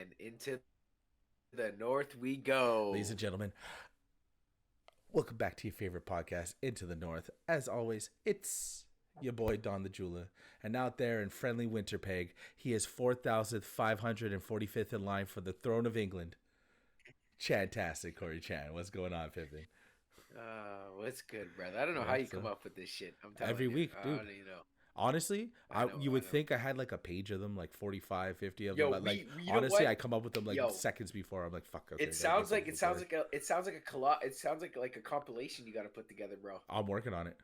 and into the north we go. Ladies and gentlemen, welcome back to your favorite podcast, Into the North. As always, it's your boy Don the Jeweler. And out there in friendly Winterpeg, he is 4,545th in line for the throne of England. Chantastic, Corey Chan. What's going on, Pippin? What's good, brother? I don't know how Yeah, you come so up with this shit. I'm telling every you. week, I dude. don't even know. Honestly, I know. you I would know. think I had like a page of them, like 45, 50 of them. Yo, But like, you know honestly, what? I come up with them like Yo, seconds before. I'm like, fuck, okay, it gotta get sounds like something recorded. it sounds like a compilation you got to put together, bro. I'm working on it.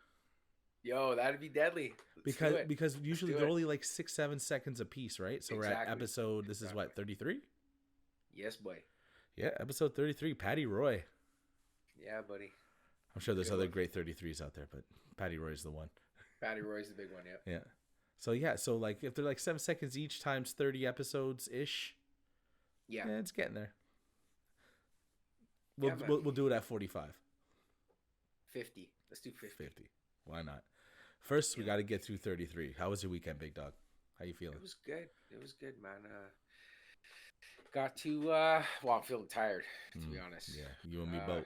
Yo, that'd be deadly. Let's do it. Because Let's usually do they're it. only like 6-7 seconds a piece, right? So we're at Exactly. episode. This is Exactly. what, 33? Yes, boy. Yeah, episode 33. Patty Roy. Yeah, buddy. I'm sure there's Good other one. great 33s out there, but Patty Roy's the one. Patty Roy's the big one. Yep. Yeah. So yeah, so like if they're like 7 seconds each times 30 episodes ish, Yeah. yeah, it's getting there. Yeah, man. We'll do it at 45, 50. Let's do 50. 50. Why not? First, we Yeah. got to get through 33. How was your weekend, big dog? How you feeling? It was good. It was good, man. Got to well, I'm feeling tired, to be honest. Yeah, you and me Uh, both.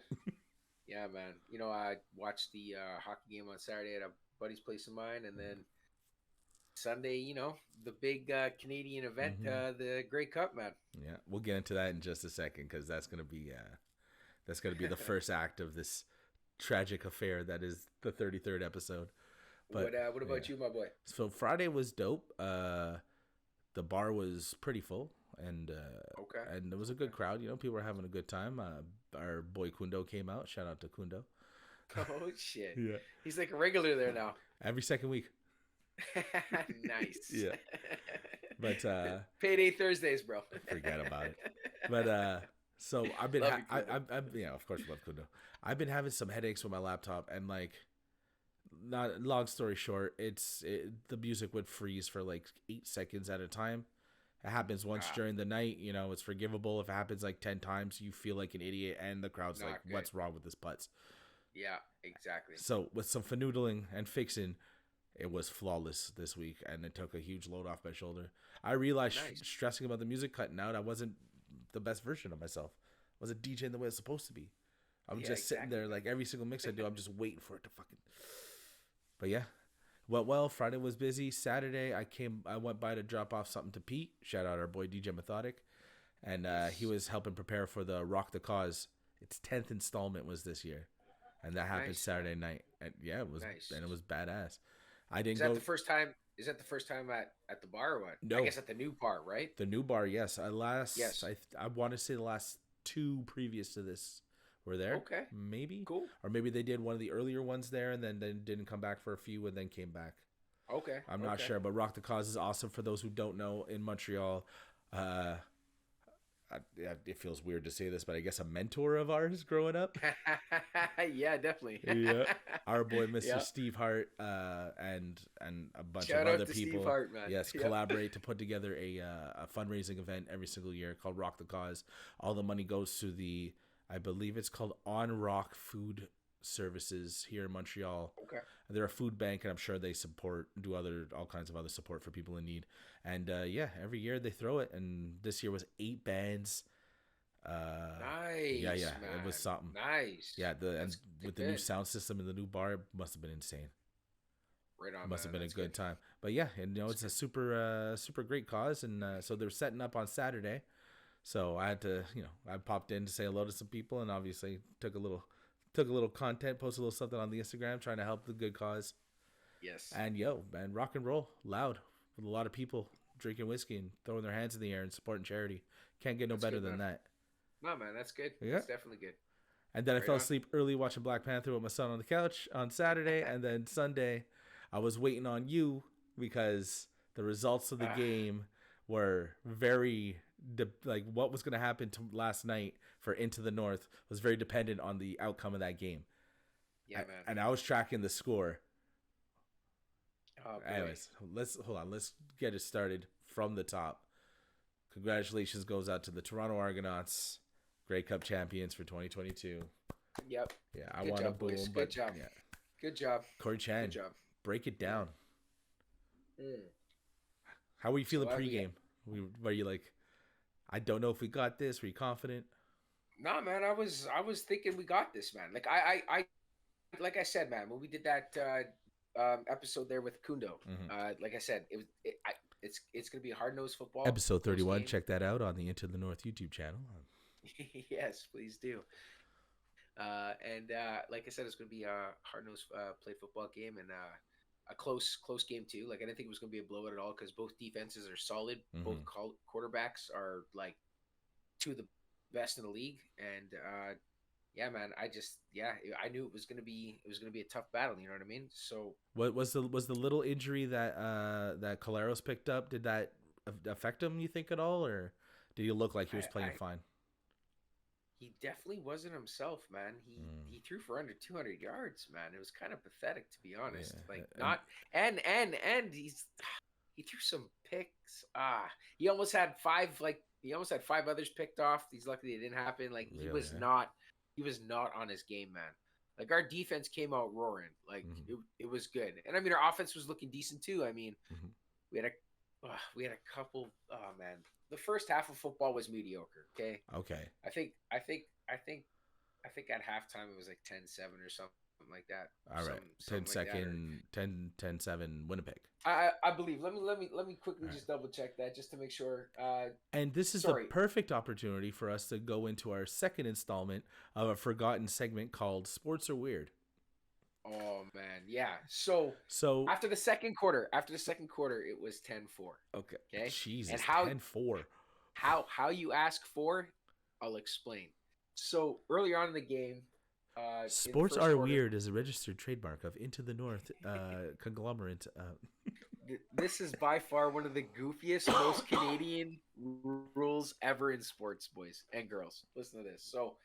yeah, man. You know, I watched the hockey game on Saturday at a buddy's place of mine, and then Sunday, you know, the big Canadian event, the Grey Cup, man. Yeah, we'll get into that in just a second because that's gonna be the first act of this tragic affair that is the 33rd episode. But What about you, my boy? So Friday was dope. The bar was pretty full, and Okay. and it was a good crowd. You know, people were having a good time. Our boy Kundo came out. Shout out to Kundo. Oh shit. Yeah. He's like a regular there now. Every second week. Nice. Yeah. But Payday Thursdays, bro. forget about it. But so I've been, Love you, yeah, of course, love Kundo. I've been having some headaches with my laptop, and like, not long story short, the music would freeze for like 8 seconds at a time. It happens once during the night, you know, it's forgivable. If it happens like 10 times, you feel like an idiot, and the crowd's Not like, good. what's wrong with this putz? Yeah, exactly. So with some fanoodling and fixing, it was flawless this week, and it took a huge load off my shoulder. I realized Nice. stressing about the music cutting out, I wasn't the best version of myself. I wasn't DJing the way it's supposed to be. I'm Yeah, just sitting exactly. there, like every single mix I do, I'm just waiting for it to fucking. But yeah, well, Friday was busy. Saturday, I went by to drop off something to Pete. Shout out our boy DJ Methodic, and he was helping prepare for the Rock the Cause. Its 10th installment was this year, and that happened Nice. Saturday night. And yeah, it was, Nice. and it was badass. I didn't Is that go the first time? Is that the first time at the bar or what? No. I guess at the new bar, right? the new bar. Yes, Yes. I want to say the last two previous to this were there. Okay. Maybe Cool. or maybe they did one of the earlier ones there, and then didn't come back for a few, and then came back. Okay. I'm not sure, but Rock the Cause is awesome. For those who don't know, in Montreal, it feels weird to say this, but I guess a mentor of ours growing up. Yeah, definitely. Yeah, our boy Mr. Yeah. Steve Hart and a bunch Shout of out other to people. Steve Hart, man. Yes, Yeah. collaborate to put together a fundraising event every single year called Rock the Cause. All the money goes to I believe it's called On Rock Food Services here in Montreal. Okay. They're a food bank, and I'm sure they do all kinds of other support for people in need. And yeah, every year they throw it, and this year was 8 bands. Nice. Yeah, man. it was something. Nice. Yeah, That's with the new good. sound system in the new bar, it must have been insane. Right on. It must have man. been a That's good time. But yeah, and you know, it's a super great cause, and so they're setting up on Saturday. So I had to, I popped in to say hello to some people, and obviously took a little content, posted a little something on the Instagram, trying to help the good cause. Yes. And man, rock and roll loud with a lot of people drinking whiskey and throwing their hands in the air and supporting charity. Can't get no better good, than man. that. No, man, that's good. Yeah. That's definitely good. And then I Right fell on. asleep early watching Black Panther with my son on the couch on Saturday, and then Sunday I was waiting on you because the results of the game were very like what was going to happen last night for Into the North was very dependent on the outcome of that game. Yeah, man. And I was tracking the score. Oh, boy. Anyways, let's get it started from the top. Congratulations goes out to the Toronto Argonauts, Grey Cup champions for 2022. Yep. Yeah, I Good want job, to boom, boys. but Good job. yeah. Good job. Corey Chan, Good job. break it down. Mm. How were you feeling So, pregame? Were you like I don't know if we got this. Were you confident? Nah, man, I was thinking we got this, man. Like I like I said, man, when we did that episode there with Kundo, Mm-hmm. like I said, it's gonna be a hard nosed football Episode close 31. game. Check that out on the Into the North YouTube channel. Yes, please do. And like I said, it's going to be a hard nosed play football game and a close game too. Like I didn't think it was going to be a blowout at all because both defenses are solid. Both Mm-hmm. quarterbacks are like two of the best in the league. And yeah, man, I knew it was gonna be a tough battle. You know what I mean? So What was the little injury that that Caleros picked up? Did that affect him? You think at all, or did he look like he was playing I fine? he definitely wasn't himself, man. He threw for under 200 yards, man. It was kind of pathetic to be honest. Yeah, Like not and he threw some picks. He almost had five others picked off. He's lucky it didn't happen. Like really. he was not on his game, man. Like our defense came out roaring. Like Mm-hmm. it was good. And I mean our offense was looking decent too. I mean, Mm-hmm. we had a couple oh man. The first half of football was mediocre, okay? Okay. I think at halftime it was like 10-7 or something like that. All right. Something like that. 10-7 Winnipeg. I believe. Let me quickly All just double check that just to make sure. And this is Sorry. the perfect opportunity for us to go into our second installment of a forgotten segment called Sports Are Weird. Oh man, yeah. So So after the second quarter, it was 10-4. okay. Okay. Jesus, And how 10-4. how you ask for, I'll explain. So earlier on in the game, in the Sports first Are quarter, Weird is a registered trademark of Into the North conglomerate. This is by far one of the goofiest, most Canadian rules ever in sports, boys and girls. Listen to this. So,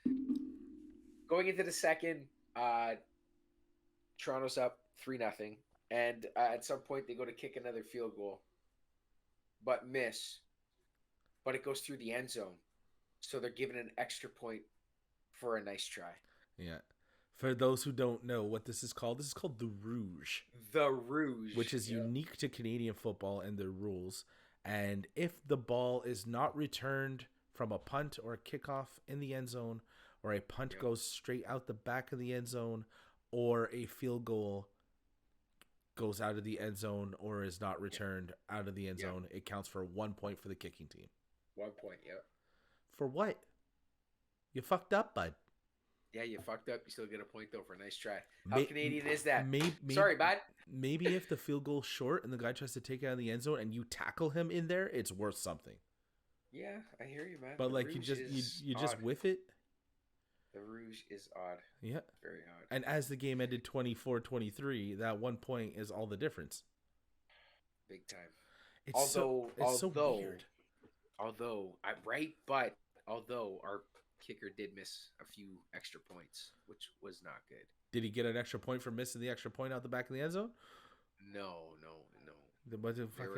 going into the second, Toronto's up 3-0, and at some point they go to kick another field goal, but miss. But it goes through the end zone, so they're given an extra point for a nice try. Yeah. For those who don't know what this is called the Rouge. The Rouge, Which is unique to Canadian football and their rules. And if the ball is not returned from a punt or a kickoff in the end zone, or a punt goes straight out the back of the end zone, or a field goal goes out of the end zone or is not returned out of the end zone, it counts for 1 point for the kicking team. 1 point, For what? You fucked up, bud. Yeah, you fucked up. You still get a point though for a nice try. How Canadian is that? Maybe, Sorry, bud. Maybe if the field goal's short and the guy tries to take it out of the end zone and you tackle him in there, it's worth something. Yeah, I hear you, man. But The like Rouge you is just odd. whiff it. The Rouge is odd. Yeah. Very odd. And as the game ended 24-23, that 1 point is all the difference. Big time. It's so weird. Although our kicker did miss a few extra points, which was not good. Did he get an extra point for missing the extra point out the back of the end zone? No. They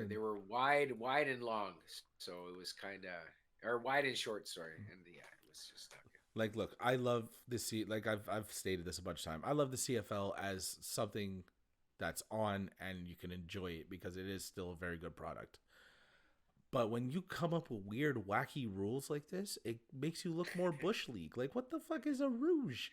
They were wide and long, so it was kind of, or wide and short. Sorry, and yeah, it was just not good. Like, look, I love the like I've stated this a bunch of times. I love the CFL as something that's on and you can enjoy it because it is still a very good product. But when you come up with weird, wacky rules like this, it makes you look more Bush League. Like, what the fuck is a Rouge?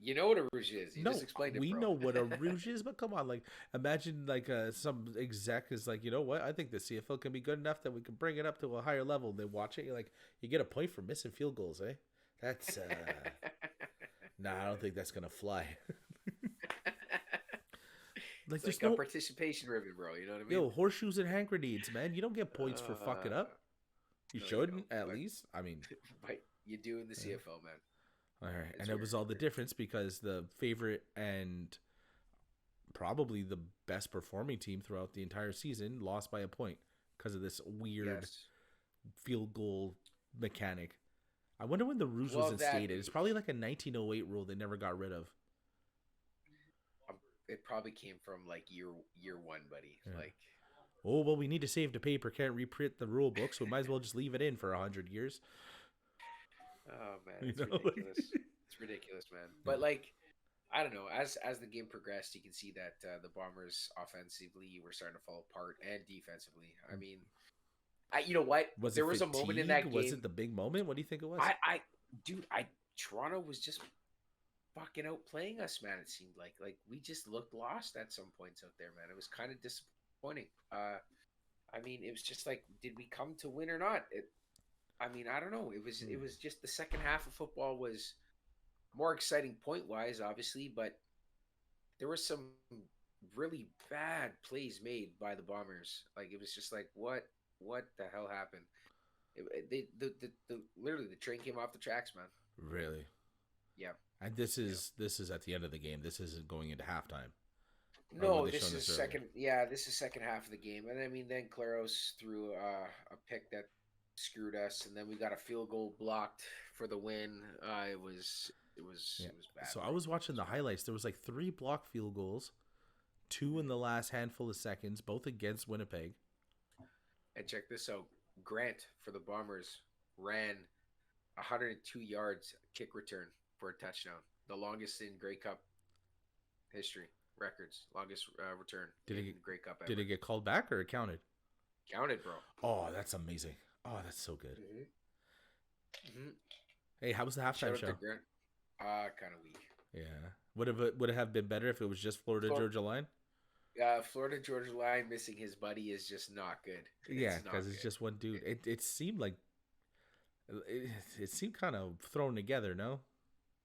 You know what a Rouge is. You just explained it, we bro. know what a Rouge is, but come on. Like, imagine like some exec is like, you know what? I think the CFL can be good enough that we can bring it up to a higher level. They watch it. You're like, you get a point for missing field goals, eh? That's, nah, I don't think that's going to fly. Like, there's no participation ribbon, bro. You know what I mean? Yo, horseshoes and hand grenades, man. You don't get points for fucking up. You shouldn't, at least. I mean, but you do in the CFL, man. All right, It's and it was all the difference because the favorite and probably the best performing team throughout the entire season lost by a point because of this weird field goal mechanic. I wonder when the Rouge was instated. It's probably like a 1908 rule they never got rid of. It probably came from like year one, buddy. Yeah. Like, oh well, we need to save the paper. Can't reprint the rule book, so we might as well just leave it in for 100 years. Oh man, it's ridiculous. It's ridiculous, man. But like, I don't know. As the game progressed, you can see that the Bombers offensively were starting to fall apart and defensively. I mean, You know what? Was it There was a moment in fatigue? that Was it game. the big moment? What do you think it was? Dude, I Toronto was just fucking outplaying us, man. It seemed like we just looked lost at some points out there, man. It was kind of disappointing. I mean, it was just like, did we come to win or not? I mean, I don't know. It was just the second half of football was more exciting point wise, obviously, but there were some really bad plays made by the Bombers. Like it was just like, what the hell happened? The literally the train came off the tracks, man. Really? Yeah. And this is at the end of the game. This isn't going into halftime. Or were No, they this showing is this earlier? second. Yeah, this is second half of the game, and I mean, then Claros threw a pick that screwed us, and then we got a field goal blocked for the win. Yeah. It was bad, So I bro. was watching It the was bad. highlights. There was like 3 blocked field goals, 2 in Mhm. the last handful of seconds, both against Winnipeg. And check this out: Grant for the Bombers ran 102 yards kick return for a touchdown, the longest in Grey Cup history records, longest return Did it in get, Grey Cup did it ever. get called back or it counted? Counted, bro. Oh, that's amazing. Oh, that's so good. Hmm. Hmm. Hey, how was the halftime Shout out to show? Grant. Kind of weak. Yeah. Would it have been better if it was just Florida Flor- Georgia line? Florida Georgia Line missing his buddy is just not good. Yeah, It's because not it's good. just one dude. It seemed like it seemed kind of thrown together. No.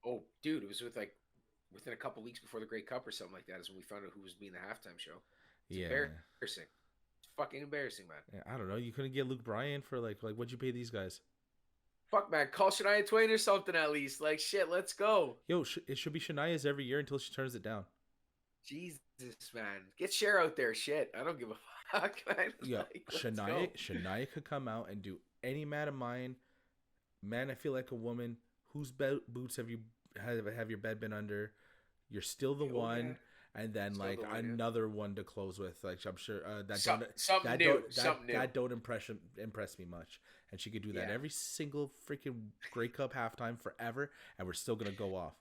Oh, dude, it was within a couple weeks before the Great Cup or something like that is when we found out who was being the halftime show. It's Yeah. embarrassing. It's fucking embarrassing, man. Yeah, I don't know. You couldn't get Luke Bryan for like what'd you pay these guys? Fuck, man. Call Shania Twain or something at least. Like, shit, let's go. Yo, it should be Shania's every year until she turns it down. Jesus, man. Get Cher out there. Shit. I don't give a fuck, man. Yeah, Like, let's go. Shania could come out and do any man of mine. Man, I feel like a woman. Whose boots have your bed been under? You're still the Oh, one, yeah. and then Still like the one, yeah. another one to close with. Like I'm sure Something that new. don't Something new. that don't impress me much. And she could do that Yeah. every single freaking Grey Cup halftime forever, and we're still gonna go off.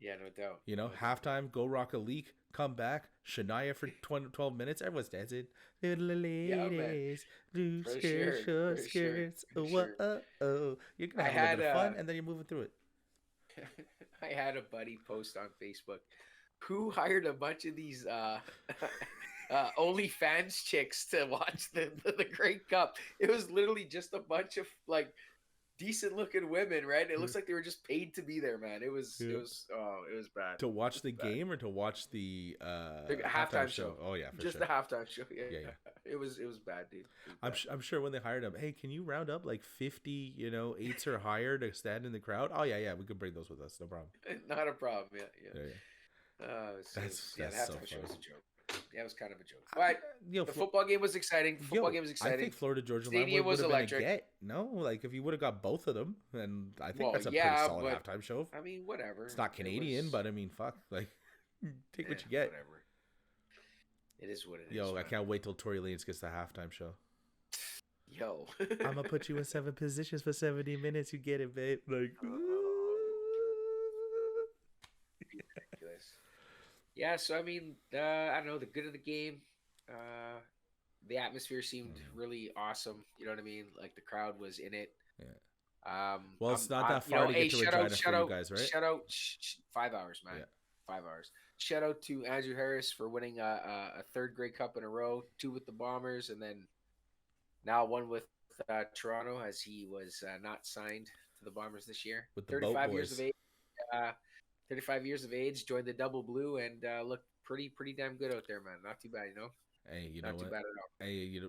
Yeah, no doubt. You know, No doubt. halftime, go rock a leak, come back, Shania for 12 minutes, everyone's dancing. Little Yeah, man. ladies, blue For skirts, sure. short For sure. skirts, For oh, sure. oh, oh. You're gonna I have a little had bit of fun, and then you're moving through it. I had a buddy post on Facebook who hired a bunch of these OnlyFans chicks to watch the Great Cup. It was literally just a bunch of like decent looking women, right? It looks like they were just paid to be there, man. Yeah. It was bad. To It watch was the bad. game or to watch the The halftime halftime show? show. Oh yeah, for Just sure. the halftime show. Yeah, Yeah, yeah. It was bad, dude. It was bad. I'm sure when they hired him, hey, can you round up like 50, eights or higher to stand in the crowd? Oh yeah, we could bring those with us, no problem. Not a problem. Yeah, yeah. Yeah, yeah. Yeah, the That's so halftime show was funny. a joke. Yeah, it was kind of a joke. But Yo, the football game was exciting. The football Yo, game was I exciting. think Florida Georgia Line Stadium would was have been a electric. get. No, like if you would have got both of them, and I think Well, that's a pretty yeah, solid but halftime show. I mean, whatever. It's not It Canadian, was, but I mean, fuck, like take what you get. whatever. It is what it is. Yo, I Man. can't wait till Tory Lanez gets the halftime show. Yo. I'm gonna put you in 7 positions for 70 minutes. You get it, babe. Like, Ridiculous. Yeah, so I mean, I don't know, the good of the game. The atmosphere seemed really awesome. You know what I mean? Like the crowd was in it. yeah. Um, Well, it's not that you far know, to hey, get to Regina for you guys, right? shout out, 5 hours, man, Yeah. 5 hours. Shout out to Andrew Harris for winning a third Grey Cup in a row, 2 with the Bombers, and then now 1 with Toronto, as he was not signed to the Bombers this year. With the Boat 35 years of Boys. age. Uh, 35 years of age, joined the Double Blue, and looked pretty damn good out there, man. Not too bad, you know. Hey, you Not know too what? bad at all. Hey,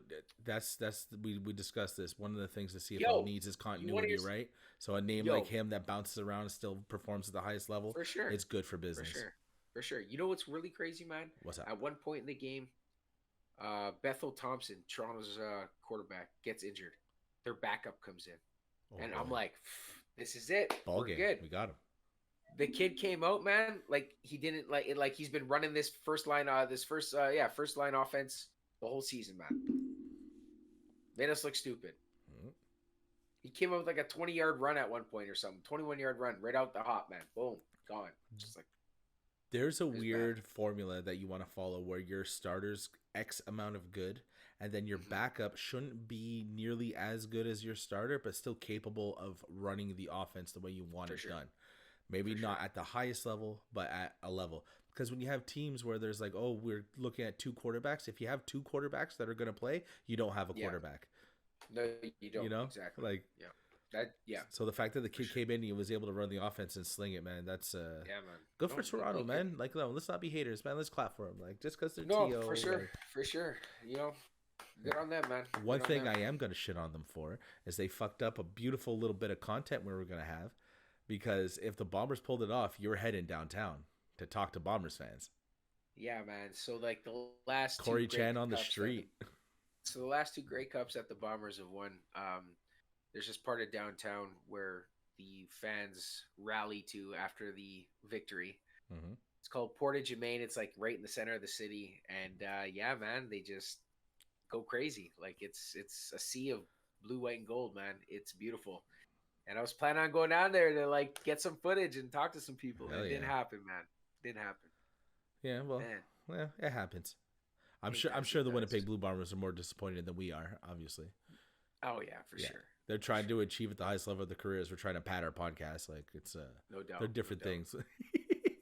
that's we discussed this. One of the things the CFL Yo, needs is you wanna continuity, hear right? So a name Yo, like him that bounces around and still performs at the highest level, for sure, it's good for for business. sure, for sure. You know what's really crazy, man? What's that? At one point in the game, Bethel Thompson, Toronto's quarterback, gets injured. Their backup comes in, Oh, and boy. I'm like, this is it. Ball We're game. good. We got him. The kid came out, man. Like he didn't like it. Like he's been running this first line offense the whole season, man. Made us look stupid. Mhm. He came up with like a 20-yard run at one point or something. 21-yard run right out the hop, man. Boom, gone. Just like There's a was weird formula that you want to follow where your starters X amount of good, and then your Hmm. backup shouldn't be nearly as good as your starter, but still capable of running the offense the way you want For it sure. done. Maybe For not sure. at the highest level, but at a level. Because when you have teams where there's like, oh, we're looking at two quarterbacks, if you have two quarterbacks that are going to play, you don't have a Yeah. quarterback. No, you You don't. know, Exactly. like Yeah. That. Yeah. so the fact that the For kid sure. came in and he was able to run the offense and sling it, man, that's Yeah, man. good for No, Toronto, like man. Like, no, let's not be haters, man. Let's clap for him. Like, just because they're no, for TO, sure. like, For sure. You know, yeah. good on them, man. One Good on thing them. I am gonna shit on them for is they fucked up a beautiful little bit of content we were gonna have, because if the Bombers pulled it off, you're heading downtown to talk to Bombers fans. Yeah, man. So like the last two Corey Grey Chan on the Cups that the street. so the last two Grey Cups that the Bombers have won, there's this part of downtown where the fans rally to after the victory. Mm-hmm. It's called Portage and Main. It's like right in the center of the city, and yeah, man, they just go crazy. Like it's a sea of blue, white, and gold, man. It's beautiful. And I was planning on going down there to like get some footage and talk to some people, and Hell it didn't yeah. happen, man. Didn't happen, Yeah, well, man. well, it happens. I'm It sure. I'm does. sure It the does. Winnipeg Blue Bombers are more disappointed than we are. Obviously, Oh yeah, for yeah. sure, They're for trying sure. to achieve at the highest level of their careers. We're trying to pad our podcast. Like it's No they're doubt, no different doubt. things.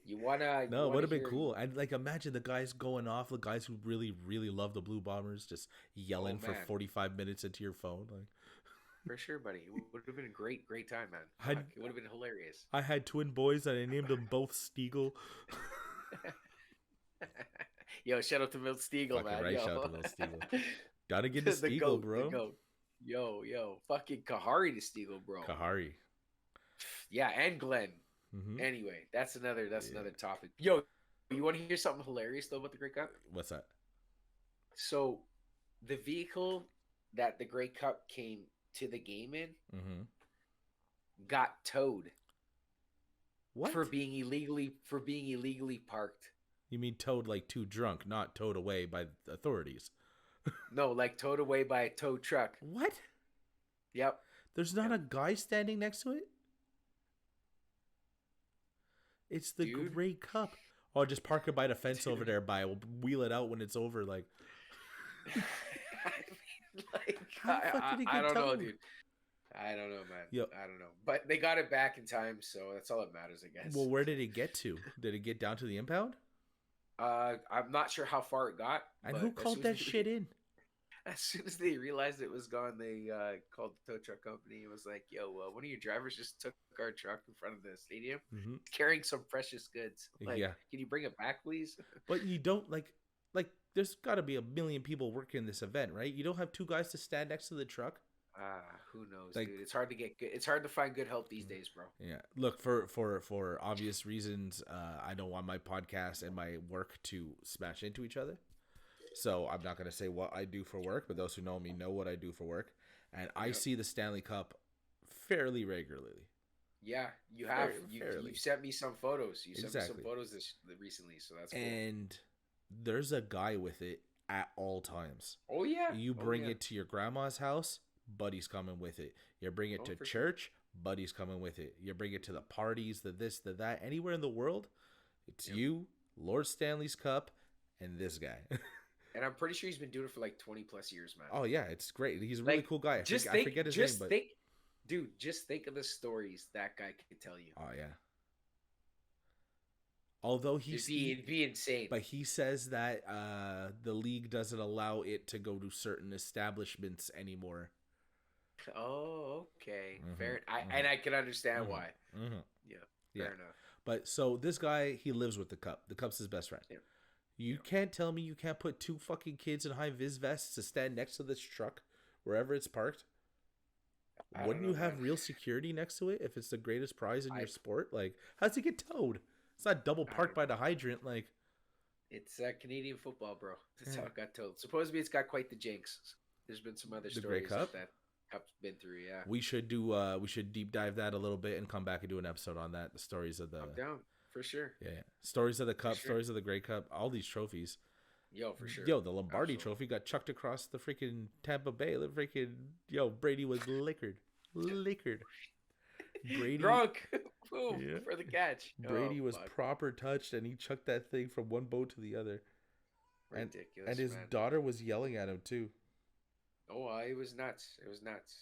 You No, it would wanna have been hear? cool. And like, imagine the guys going off, the guys who really, really love the Blue Bombers, just Oh yelling for man, 45 minutes into your phone. Like, for sure, buddy. It would have been a great, great time, man. I, Fuck, it would have been hilarious. I had twin boys and I named them both Stiegel. Yo, shout out to Milt Stiegel, Fucking man. right, shout out Yo, to Little Stiegel. Gotta get to the Stiegel, goat, the bro. goat. Yo, fucking Kahari to Stiegel, bro. Kahari. Yeah, and Glenn. Mm-hmm. Anyway, that's Yeah. another topic. Yo, you want to hear something hilarious though about the Grey Cup? What's that? So, the vehicle that the Grey Cup came to the game in Mm-hmm. got towed What? for being illegally parked. You mean towed like too drunk, not towed away by the authorities? No, like towed away by a tow truck. What? Yep. There's not Yep. a guy standing next to it? It's the Dude. Grey Cup. Oh, just park it by the fence over Dude. there. We'll wheel it out when it's over. Like, I mean, like, how the fuck did it I get don't know, towed? dude. I don't know, man. Yo. I don't know. But they got it back in time, so that's all that matters, I guess. Well, where did it get to? Did it get down to the impound? I'm not sure how far it got. And but who as called soon that as they- shit in? As soon as they realized it was gone, they called the tow truck company. It was like, "Yo, one of your drivers just took our truck in front of the stadium, Mm-hmm. carrying some precious goods. Like, Yeah. can you bring it back, please?" But you don't like there's got to be a million people working this event, right? You don't have two guys to stand next to the truck. Who knows, Like- dude? It's hard to get good. It's hard to find good help these days, bro. Yeah. Look, for obvious reasons, I don't want my podcast and my work to smash into each other. So I'm not going to say what I do for work, but those who know me know what I do for work. And I Yep. see the Stanley Cup fairly regularly. Yeah, you have. Fairly. You sent me some photos. You sent me Exactly. some photos recently, so that's cool. And there's a guy with it at all times. Oh yeah, You Oh, bring yeah. it to your grandma's house, buddy's coming with it. You bring it Oh, to for sure. church, buddy's coming with it. You bring it to the parties, the this, the that, anywhere in the world, it's Yep. you, Lord Stanley's Cup, and this guy. And I'm pretty sure he's been doing it for like 20 plus years, man. Oh yeah, it's great. He's a really Like, cool guy. I think, forget his just name, but think, dude, just think of the stories that guy could tell you. oh yeah. Although It'd be insane. but he says that the league doesn't allow it to go to certain establishments anymore. Oh, okay, Mhm, fair. mhm. And I can understand Mhm. why. Mm-hmm. Yeah, Yeah. fair enough. But so this guy, he lives with the Cup. The Cup's his best friend. Yeah. You can't tell me you can't put two fucking kids in high vis vests to stand next to this truck wherever it's parked. I don't Wouldn't know, you have man. real security next to it if it's the greatest prize in I- your sport? Like, how's it get towed? It's not double I parked don't by the hydrant. Like, It's Canadian football, bro. That's Yeah. how it got told. Supposedly, it's got quite the jinx. There's been some other The Grey stories Cup? that Cup's been through. Yeah, we should deep dive that a little bit and come back and do an episode on that. The stories of the I'm down for sure. yeah, stories of the Cup, sure. stories of the Grey Cup, all these trophies. Yo, for sure. Yo, the Lombardi Absolutely. trophy got chucked across the freaking Tampa Bay. The freaking Brady was liquored. Brady Drunk. Boom, Yeah. for the catch. Brady Oh, was fuck. proper touched, and he chucked that thing from one boat to the other. Ridiculous. And his man. daughter was yelling at him too. Oh, it was nuts. It was nuts.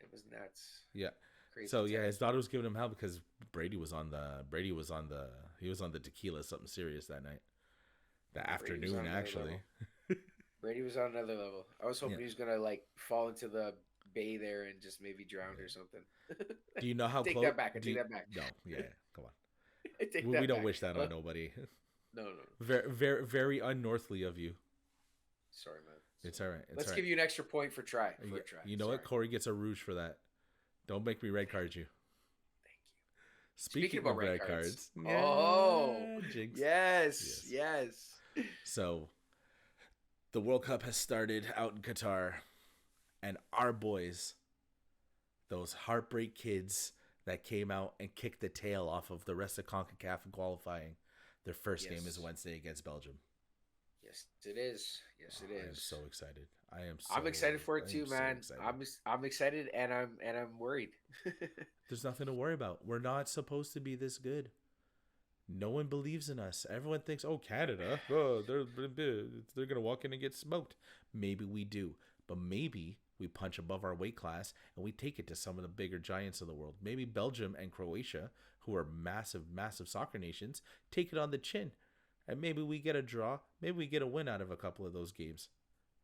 It was nuts. Yeah. Crazy So yeah, his times, daughter man. was giving him hell because Brady was on the he was on the tequila something serious that night. The Brady was on afternoon another actually. level. Brady was on another level. I was Yeah. hoping he was gonna like fall into the bay there and just maybe drown or something. Do you know I how take close? that back. I Do take you, that back. no? Yeah, yeah. Come on. I take We that don't back. wish that on nobody. No, no, no. Very, very, very unnorthly of you. Sorry, man. It's Sorry. all right. It's Let's all give right. you an extra point for try. For Yeah, a try. you know what? Sorry. Corey gets a rouge for that. Don't make me red card you. Thank you. Speaking Speaking about of red red cards. cards, Oh, yeah, jinx. yes, Yes. yes. So the World Cup has started out in Qatar, and our boys, those heartbreak kids that came out and kicked the tail off of the rest of CONCACAF in qualifying, their first game is Yes. Wednesday against Belgium. Yes, it is. Yes, it Oh, I am is. so excited. I'm excited for it I am too, so man. excited. I'm excited and I'm worried. There's nothing to worry about. We're not supposed to be this good. No one believes in us. Everyone thinks, "Oh, Canada, oh, they're gonna walk in and get smoked." Maybe we do, but maybe we punch above our weight class and we take it to some of the bigger giants of the world. Maybe Belgium and Croatia, who are massive, massive soccer nations, take it on the chin, and maybe we get a draw. Maybe we get a win out of a couple of those games.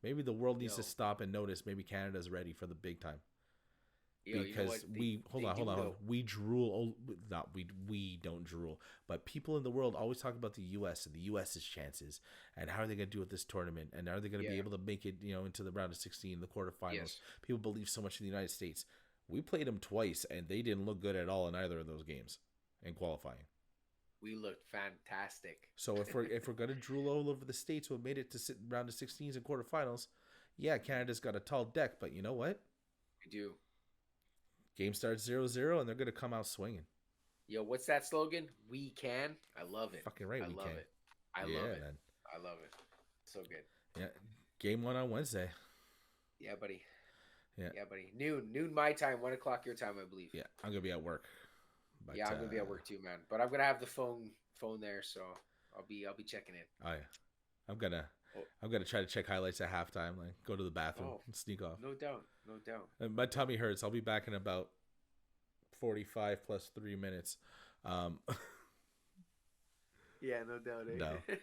Maybe the world needs to Yo, stop and notice. Maybe Canada's ready for the big time you know what because we they hold do on, though. we drool. Not we don't drool, but people in the world always talk about the U.S. and the U.S.'s chances and how are they going to do with this tournament and are they going to be Yeah. able to make it into the round of 16, the quarterfinals. Yes. People believe so much in the United States. We played them twice and they didn't look good at all in either of those games in qualifying. We looked fantastic. So if we're going to drool all over the states who have made it to round of 16s and quarterfinals, yeah, Canada's got a tall deck, but you know what? We do. Game starts 0-0 and they're going to come out swinging. Yo, what's that slogan? We can. I love it. Fucking right, I we love can. it. I love Yeah, it. man. I love it. So good. Yeah, game one on Wednesday. Yeah, buddy. Yeah, Yeah, buddy. Noon my time, 1 o'clock your time, I believe. yeah. I'm gonna be at work, but Yeah, I'm gonna be at work too, man. But I'm gonna have the phone there, so I'll be checking in. oh yeah, I'm gonna Oh, I'm gonna try to check highlights at halftime. Like go to the bathroom oh, and sneak off. no doubt, no doubt. And my tummy hurts. I'll be back in about 45 plus 3 minutes. Um, Yeah, no doubt. no, Eh?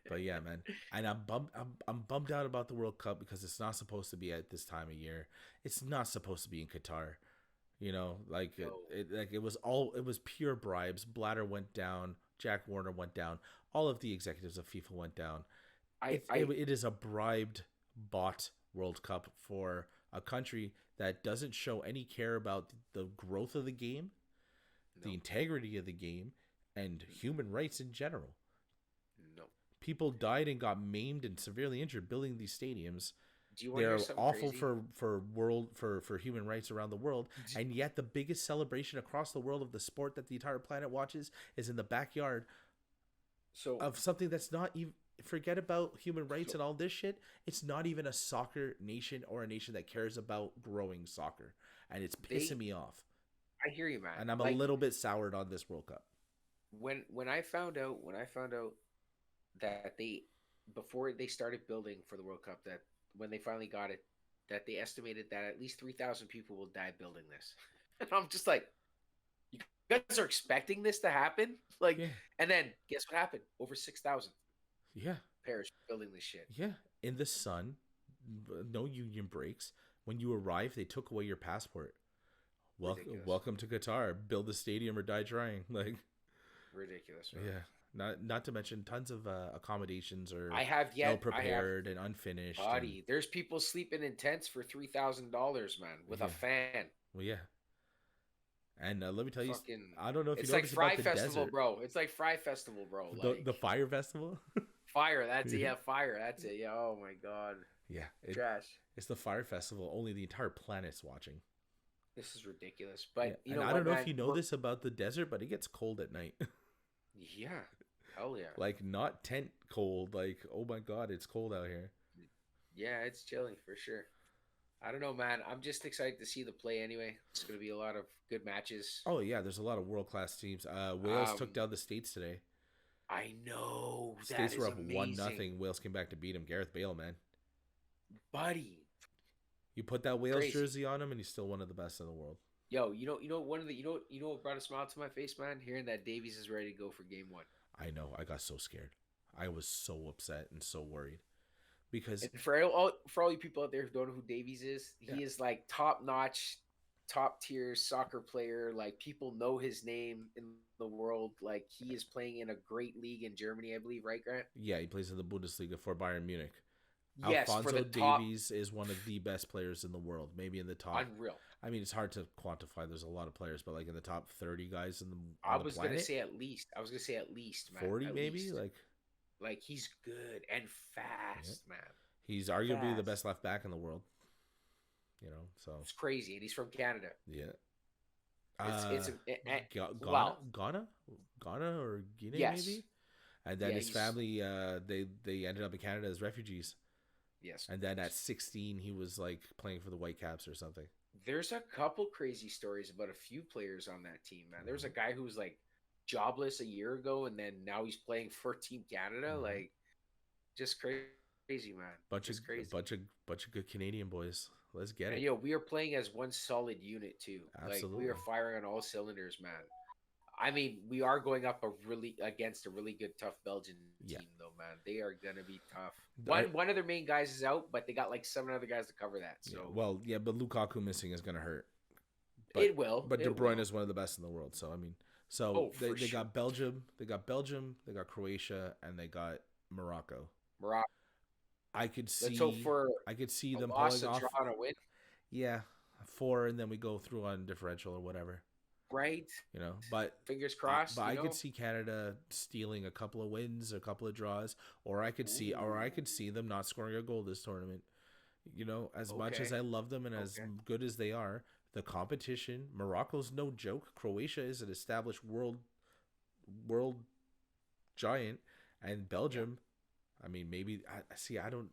but yeah, man. And I'm bummed out about the World Cup because it's not supposed to be at this time of year. It's not supposed to be in Qatar. Like No, it was pure bribes. Blatter went down. Jack Warner went down. All of the executives of FIFA went down. I, I, It is a bribed, bought World Cup for a country that doesn't show any care about the growth of the game, the no, integrity of the game, and human rights in general. no. People died and got maimed and severely injured building these stadiums. Do you want to They're hear something awful crazy? for human rights around the world, D- and yet the biggest celebration across the world of the sport that the entire planet watches is in the backyard So, of something that's not even. Forget about human rights so and all this shit. It's not even a soccer nation or a nation that cares about growing soccer, and it's pissing they, me off. I hear you, man. And I'm a Like little bit soured on this World Cup. when I found out that they before they started building for the World Cup, that when they finally got it, that they estimated that at least 3,000 people will die building this. And I'm just like, you guys are expecting this to happen? Like, Yeah, and then guess what happened? Over 6,000 yeah, perished building this shit. yeah. In the sun, no union breaks. When you arrive, they took away your passport. Ridiculous. Welcome to Qatar. Build a stadium or die trying. Like, Ridiculous, man. yeah. Not to mention tons of accommodations are ill I have prepared and unfinished. And body. There's people sleeping in tents for $3,000, man, with a yeah, fan. well, yeah. And let me tell you, Fucking, I don't know if you it's like noticed Fry about the Festival, desert, bro. It's like Fry Festival, bro. Like the fire festival. fire. That's it. Yeah, Yeah, fire. That's it. Yeah. Oh my god. yeah. Trash. It's the fire festival. Only the entire planet's watching. This is ridiculous. Yeah, But you and know I what, don't know if man? you know this about the desert, but it gets cold at night. Yeah. Hell yeah. Like not tent cold. Like oh my god, it's cold out here. Yeah, it's chilly for sure. I don't know, man. I'm just excited to see the play anyway. It's going to be a lot of good matches. Oh yeah, there's a lot of world class teams. Wales took Um, down the States today. I know that States were is up 1-0. amazing. Wales came back to beat them. Gareth Bale, man. buddy. You put that Wales Crazy. jersey on him, and he's still one of the best in the world. Yo, one of the, what brought a smile to my face, man? Hearing that Davies is ready to go for game one. I know. I got so scared. I was so upset and so worried because, And for all you people out there who don't know who Davies is, yeah, he is like top notch, top tier soccer player. Like people know his name in the world. Like he is playing in a great league in Germany, I believe, right, Grant? yeah, he plays in the Bundesliga for Bayern Munich. Yes, for the Alfonso top Davies is one of the best players in the world, maybe in the top. unreal. I mean, it's hard to quantify. There's a lot of players, but like in the top 30 guys I on the was gonna planet, say at least. I was gonna say at least, man. 40 At maybe. least. Like he's good and Yeah, fast, man. he's arguably the Fast. best left back in the world. So It's crazy, and he's from Canada. yeah. It's Ghana, wow. Ghana or Guinea Yes. maybe, and then Yeah. his He's family they ended up in Canada as refugees, yes. and then at 16 he was like playing for the Whitecaps or something. There's a couple crazy stories about a few players on that team, man. There was a Hmm. guy who was like jobless a year ago, and then now he's playing for Team Canada. Hmm. Like, just crazy, man. Bunch of Just crazy. bunch of good Canadian boys. Let's get And it. we are playing as one solid unit too. Like we are Absolutely. firing on all cylinders, man. I mean, we are going up against a really good, tough Belgian Yeah. team, though, man. They are gonna be tough. I, One of their main guys is out, but they got like 7 other guys to cover that. yeah. So Well, yeah, but Lukaku missing is gonna hurt. But it will. but De It Bruyne will. is one of the best in the world. So I mean, so Oh, they, for they sure. got Belgium, they got Croatia, and they got Morocco. Morocco. I could Let's hope see for I could see a them loss, pulling a off. draw, and a win. Yeah, four, and then we go through on differential or whatever. Right? But Fingers crossed. I could see Canada stealing a couple of wins, a couple of draws, or I Ooh. could see them not scoring a goal this tournament. As much as Okay. I love them and as Okay. good as they are, the competition, Morocco's no joke. Croatia is an established world giant, and Yeah. Belgium. I mean, maybe I see. I don't.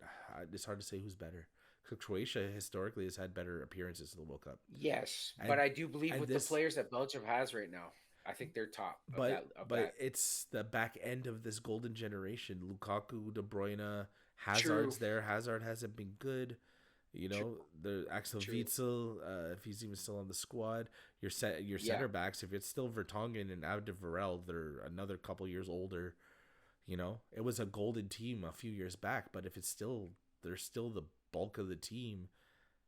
It's hard to say who's better. 'Cause Croatia historically has had better appearances in the World Cup, Yes, but and I do believe and with the this, players that Belgium has right now, I think they're top of but that. it's the back end of this golden generation. Lukaku, De Bruyne, True. Hazard's there. Hazard hasn't been good. True. The Axel True. Witsel, if he's even still on the squad, your Yeah. center backs. If it's still Vertonghen and Alderweireld, they're another couple years older. It was a golden team a few years back, but if they're still the bulk of the team.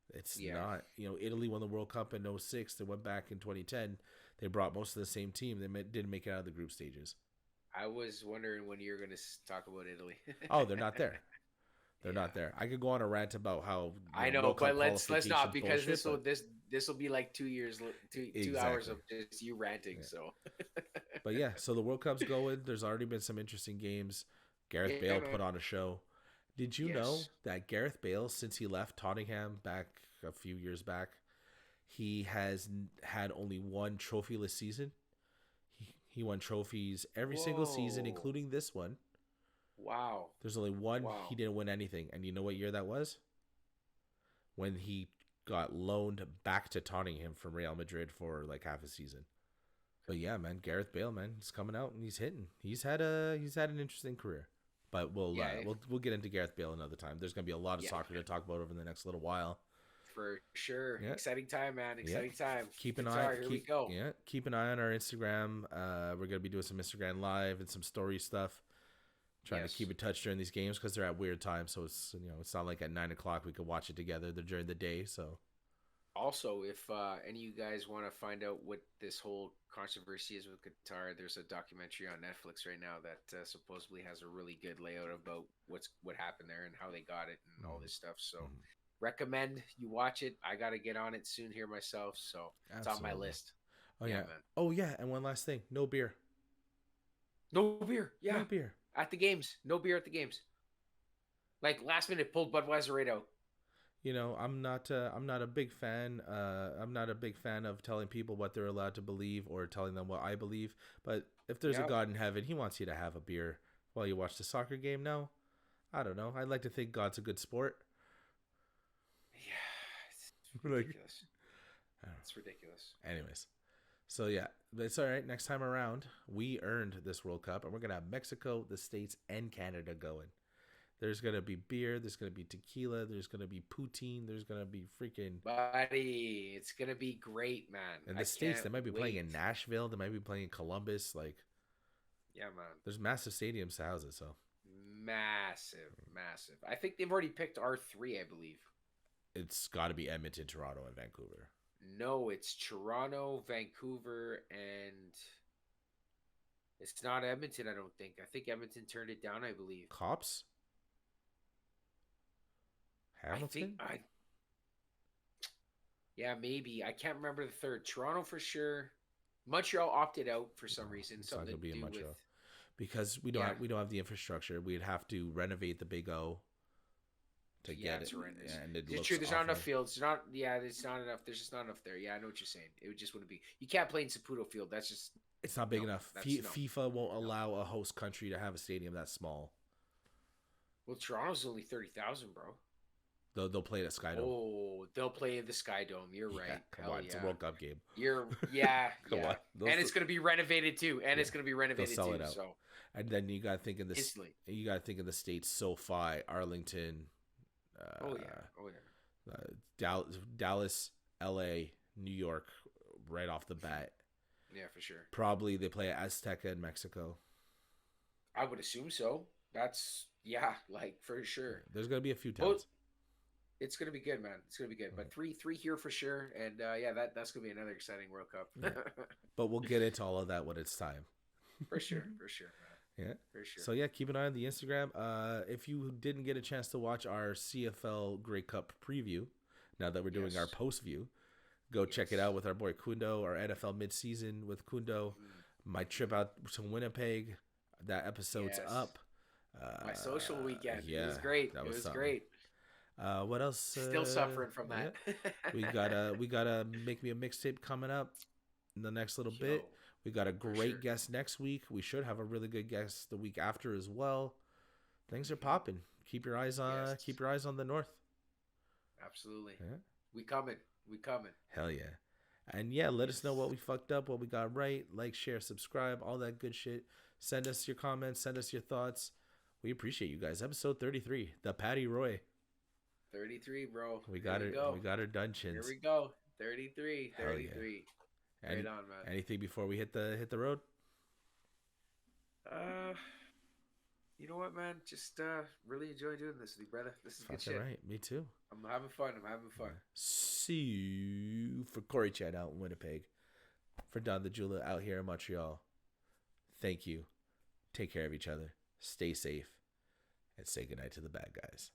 It's Yeah. not. Italy won the World Cup in '06. They went back in 2010. They brought most of the same team. Didn't make it out of the group stages. I was wondering when you're going to talk about Italy. Oh, they're not there. They're Yeah. not there. I could go on a rant about how I know, World but Cup let's not qualifications because bullshit, but this will be like 2 years, 2 hours exactly. of just you ranting. Yeah. So But yeah, so the World Cup's going. There's already been some interesting games. Gareth yeah, Bale man. put on a show. Did you know Yes. that Gareth Bale, since he left Tottenham back a few years back, he has had only one trophyless season? He won trophies every single season, Whoa! including this one. Wow! There's only one he Wow! didn't win anything. And you know what year that was? When he got loaned back to Tottenham from Real Madrid for like half a season. But yeah, man, Gareth Bale, man, he's coming out and he's hitting. He's had an interesting career. But Yeah, we'll get into Gareth Bale another time. There's gonna be a lot of yeah, soccer to talk about over the next little while. for sure. Yeah, Exciting time, man. yeah. Exciting time. Keep an eye Qatar, here we go. keep an eye on our Instagram. We're gonna be doing some Instagram live and some story stuff. Trying to Yes. keep in touch during these games because they're at weird times. So it's not like at 9 o'clock we could watch it together. They're during the day. So Also, if any of you guys want to find out what this whole controversy is with Qatar, there's a documentary on Netflix right now that supposedly has a really good layout about what happened there and how they got it and all mm, this stuff. So, mm, recommend you watch it. I got to get on it soon here myself, so it's on my absolutely. list. Oh Yeah, yeah. man. Oh yeah. And one last thing, no beer. No beer. No Yeah, beer. at the games. No beer at the games. Like last minute pulled Budweiser right out. I'm not a big fan. I'm not a big fan of telling people what they're allowed to believe or telling them what I believe. But if there's a Yeah. God in heaven, He wants you to have a beer while you watch the soccer game. No, I don't know. I'd like to think God's a good sport. Yeah, it's Like, ridiculous. I don't It's ridiculous. know. Anyways, so yeah, but it's all right. Next time around, we earned this World Cup, and we're gonna have Mexico, the States, and Canada going. There's gonna be beer. There's gonna be tequila. There's gonna be poutine. There's gonna be freaking. Buddy, it's gonna be great, man. In I the States, can't they might be playing wait. in Nashville. They might be playing in Columbus. Like, Yeah, man. there's massive stadiums to house it. So Massive, massive. I think they've already picked R3, I believe. it's got to be Edmonton, Toronto, and Vancouver. No, it's Toronto, Vancouver, and it's not Edmonton, I don't think. I think Edmonton turned it down, I believe. Cops. Hamilton. Yeah, maybe. I can't remember the third. Toronto for sure. Montreal opted out for some reason. It's not Something gonna be to in do Montreal with because we don't have the infrastructure. We'd have to renovate the Big O to get it. Horrendous. And it It's looks true. There's not enough awful. fields. There's not. Yeah, there's not enough. There's just not enough there. Yeah, I know what you're saying. It would just wouldn't be. You can't play in Saputo Field. That's just It's not big no. enough. That's no. FIFA won't No. allow a host country to have a stadium that small. Well, Toronto's only 30,000, bro. They'll play it at Skydome. Oh, they'll play in the Sky Dome. You're Yeah, right. come Hell on, it's a yeah. World Cup game. Yeah. Come on. And it's gonna be renovated too. And it's gonna be renovated sell too. it out. So And then you got to think in the instantly. you got to think in the States: SoFi, Arlington, Oh yeah. Dallas, L.A., New York, right off the bat. Yeah, for sure. Probably they play at Azteca in Mexico. I would assume so. That's like for sure. There's gonna be a few Well, towns. it's gonna be good, man. It's gonna be good. But three here for sure. And that's gonna be another exciting World Cup. But we'll get into all of that when it's time. For sure, man. Yeah. For sure. So yeah, keep an eye on the Instagram. If you didn't get a chance to watch our CFL Grey Cup preview, now that we're doing our post view, go check it out with our boy Kundo, our NFL midseason with Kundo. My trip out to Winnipeg, that episode's up. My social weekend. Yeah, It was great. That was It was something. great. What else? Still suffering from that. Yeah. we gotta make me a mixtape coming up in the next little bit. We got a great guest next week. We should have a really good guest the week after as well. Things are popping. Keep your eyes on the north. Absolutely. Yeah. We coming. Hell yeah. And yeah, let us know what we fucked up, what we got right. Like, share, subscribe, all that good shit. Send us your comments, send us your thoughts. We appreciate you guys. Episode 33, the Patty Roy. 33, bro. We got it. We got our dungeons. Here we go. 33. Hell yeah. Right on, man. Anything before we hit the road? You know what, man? Just really enjoy doing this with you, brother. This is good Fucking shit. right. Me too. I'm having fun. See you for Corey Chan out in Winnipeg. For Don the Jeweler out here in Montreal. Thank you. Take care of each other. Stay safe. And say goodnight to the bad guys.